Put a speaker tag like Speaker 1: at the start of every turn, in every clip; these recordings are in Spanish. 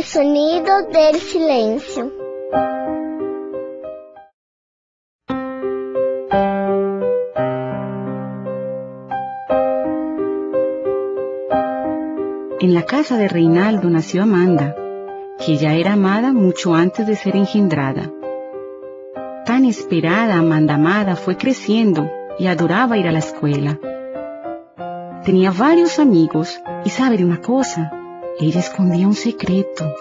Speaker 1: sonido del silencio.
Speaker 2: En la casa de Reinaldo nació Amanda, que ya era amada mucho antes de ser engendrada. Tan esperada Amanda amada fue creciendo y adoraba ir a la escuela. Tenía varios amigos y sabe de una cosa, ella escondía un secreto.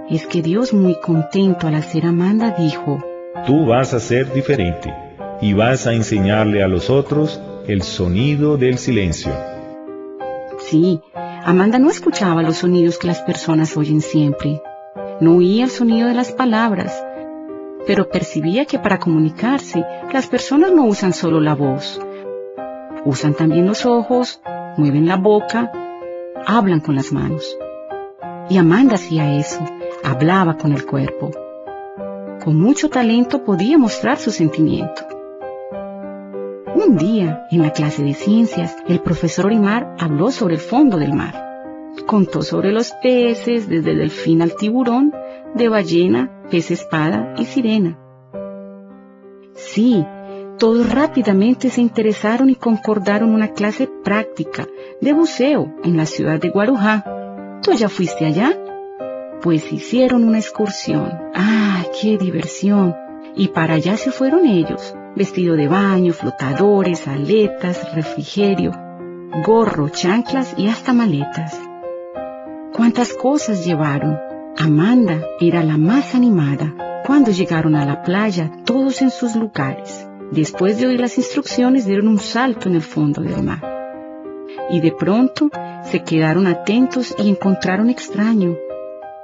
Speaker 2: Es que Dios, muy contento al hacer a Amanda, dijo:
Speaker 3: Tú vas a ser diferente y vas a enseñarle a los otros el sonido del silencio.
Speaker 2: Sí, Amanda no escuchaba los sonidos que las personas oyen siempre. No oía el sonido de las palabras, pero percibía que para comunicarse, las personas no usan solo la voz. Usan también los ojos, mueven la boca, hablan con las manos. Y Amanda hacía eso, hablaba con el cuerpo. Con mucho talento podía mostrar su sentimiento. Un día, en la clase de ciencias, el profesor Orimar habló sobre el fondo del mar. Contó sobre los peces, desde delfín al tiburón, de ballena, pez espada y sirena. Sí, todos rápidamente se interesaron y concordaron una clase práctica de buceo en la ciudad de Guarujá. ¿Tú ya fuiste allá? Pues hicieron una excursión. ¡Ah, qué diversión! Y para allá se fueron ellos, vestido de baño, flotadores, aletas, refrigerio, gorro, chanclas y hasta maletas. ¿Cuántas cosas llevaron? Amanda era la más animada. Cuando llegaron a la playa, todos en sus lugares, después de oír las instrucciones, dieron un salto en el fondo del mar. Y de pronto se quedaron atentos y encontraron extraño,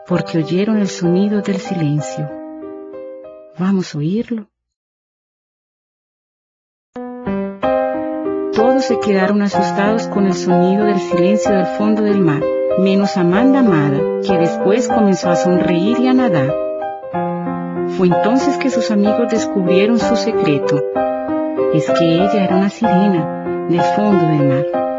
Speaker 2: porque oyeron el sonido del silencio. ¿Vamos a oírlo? Todos se quedaron asustados con el sonido del silencio del fondo del mar, menos Amanda amada, que después comenzó a sonreír y a nadar. Fue entonces que sus amigos descubrieron su secreto. Es que ella era una sirena del fondo del mar.